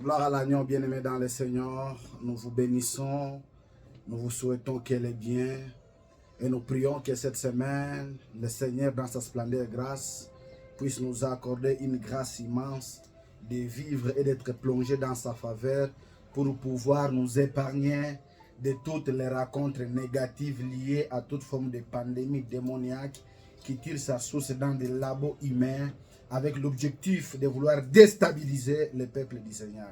Gloire à l'agneau bien-aimé dans le Seigneur. Nous vous bénissons. Nous vous souhaitons qu'elle est bien. Et nous prions que cette semaine, le Seigneur, dans sa splendeur et grâce, puisse nous accorder une grâce immense de vivre et d'être plongé dans sa faveur pour pouvoir nous épargner de toutes les rencontres négatives liées à toute forme de pandémie démoniaque qui tire sa source dans des labos humains avec l'objectif de vouloir déstabiliser le peuple du Seigneur.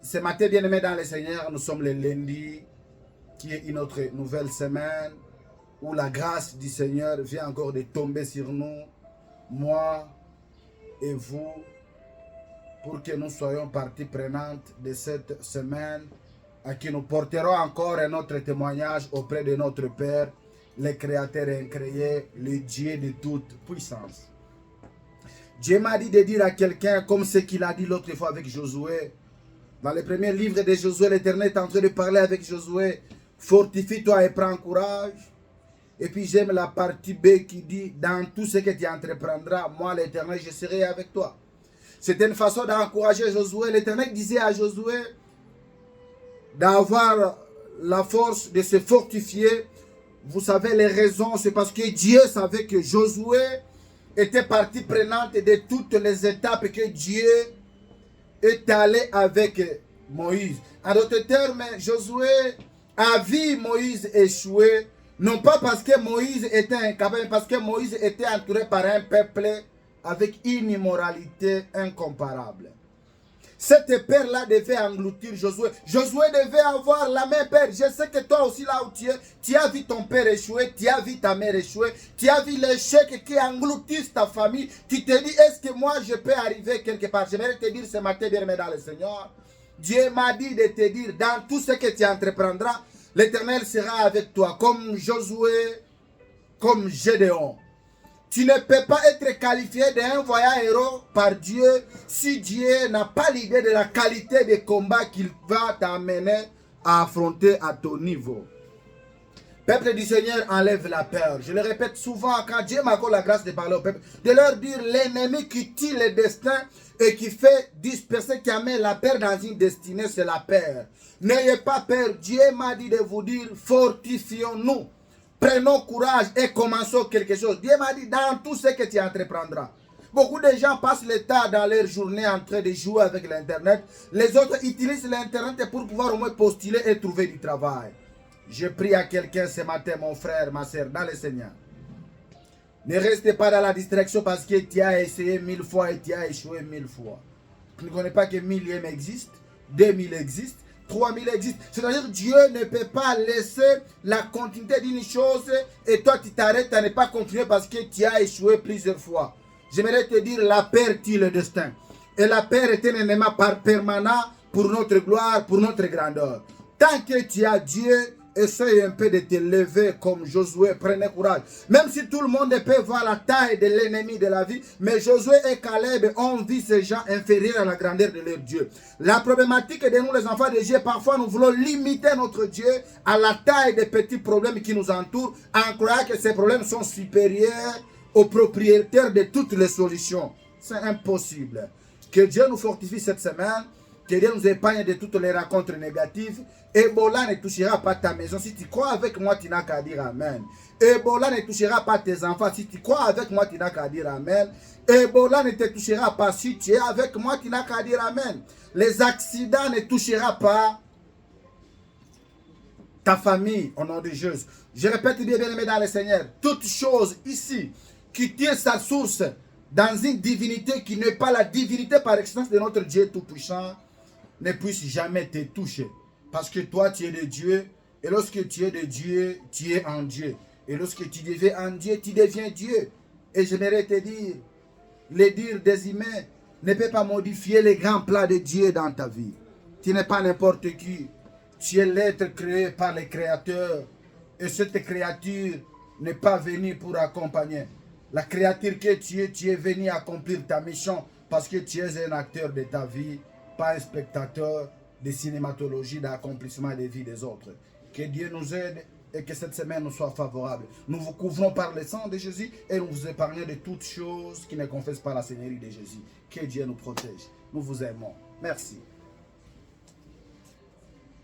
Ce matin, bien-aimés dans le Seigneur, nous sommes le lundi, qui est une autre nouvelle semaine, où la grâce du Seigneur vient encore de tomber sur nous, moi et vous, pour que nous soyons partie prenante de cette semaine, à qui nous porterons encore un autre témoignage auprès de notre Père, le Créateur incréé, le Dieu de toute puissance. Dieu m'a dit de dire à quelqu'un, comme ce qu'il a dit l'autre fois avec Josué, dans le premier livre de Josué, l'Éternel est en train de parler avec Josué, fortifie-toi et prends courage. Et puis j'aime la partie B qui dit, dans tout ce que tu entreprendras, moi l'Éternel, je serai avec toi. C'était une façon d'encourager Josué. L'Éternel disait à Josué d'avoir la force de se fortifier. Vous savez les raisons, c'est parce que Dieu savait que Josué était partie prenante de toutes les étapes que Dieu est allé avec Moïse. En d'autres termes, Josué a vu Moïse échouer, non pas parce que Moïse était incapable, mais parce que Moïse était entouré par un peuple avec une immoralité incomparable. Cette peur-là devait engloutir Josué. Josué devait avoir la même peur. Je sais que toi aussi là où tu as vu ton père échouer, tu as vu ta mère échouer, tu as vu l'échec qui engloutisse ta famille. Tu te dis, est-ce que moi je peux arriver quelque part? J'aimerais te dire ce matin, bien-aimé dans le Seigneur, Dieu m'a dit de te dire, dans tout ce que tu entreprendras, l'Éternel sera avec toi, comme Josué, comme Gédéon. Tu ne peux pas être qualifié d'un voyant héros par Dieu si Dieu n'a pas l'idée de la qualité des combats qu'il va t'amener à affronter à ton niveau. Peuple du Seigneur, enlève la peur. Je le répète souvent, quand Dieu m'accorde la grâce de parler au peuple, de leur dire l'ennemi qui tue le destin et qui fait disperser, qui amène la peur dans une destinée, c'est la peur. N'ayez pas peur. Dieu m'a dit de vous dire, fortifions-nous. Prenons courage et commençons quelque chose. Dieu m'a dit dans tout ce que tu entreprendras. Beaucoup de gens passent le temps dans leur journée en train de jouer avec l'Internet. Les autres utilisent l'Internet pour pouvoir au moins postuler et trouver du travail. Je prie à quelqu'un ce matin, mon frère, ma soeur, dans le Seigneur. Ne restez pas dans la distraction parce que tu as essayé 1000 fois et tu as échoué 1000 fois. Tu ne connais pas que 1000e existe, 2000 existe. 3000 existent. C'est-à-dire que Dieu ne peut pas laisser la continuité d'une chose et toi tu t'arrêtes à ne pas continuer parce que tu as échoué plusieurs fois. J'aimerais te dire, la peur tue le destin. Et la peur est un élément permanent pour notre gloire, pour notre grandeur. Tant que tu as Dieu, essaye un peu de te lever comme Josué, prenez courage. Même si tout le monde peut voir la taille de l'ennemi de la vie, mais Josué et Caleb ont vu ces gens inférieurs à la grandeur de leur Dieu. La problématique de nous les enfants de Dieu, parfois nous voulons limiter notre Dieu à la taille des petits problèmes qui nous entourent, en croyant que ces problèmes sont supérieurs aux propriétaires de toutes les solutions. C'est impossible. Que Dieu nous fortifie cette semaine. Que Dieu nous épargne de toutes les rencontres négatives. Ebola ne touchera pas ta maison. Si tu crois avec moi, tu n'as qu'à dire Amen. Ebola ne touchera pas tes enfants. Si tu crois avec moi, tu n'as qu'à dire Amen. Ebola ne te touchera pas. Si tu es avec moi, tu n'as qu'à dire Amen. Les accidents ne toucheront pas ta famille au nom de Jésus. Je répète bien aimé dans le Seigneur. Toute chose ici qui tire sa source dans une divinité qui n'est pas la divinité par excellence de notre Dieu tout-puissant, ne puisse jamais te toucher. Parce que toi, tu es de Dieu. Et lorsque tu es de Dieu, tu es en Dieu. Et lorsque tu deviens en Dieu, tu deviens Dieu. Et j'aimerais te dire, les dires des humains ne peut pas modifier les grands plans de Dieu dans ta vie. Tu n'es pas n'importe qui. Tu es l'être créé par le Créateur. Et cette créature n'est pas venue pour accompagner. La créature que tu es venu accomplir ta mission parce que tu es un acteur de ta vie, pas un spectateur de cinématologie, d'accomplissement des vies des autres. Que Dieu nous aide et que cette semaine nous soit favorable. Nous vous couvrons par le sang de Jésus et nous vous épargnons de toutes choses qui ne confessent pas la Seigneurie de Jésus. Que Dieu nous protège. Nous vous aimons. Merci.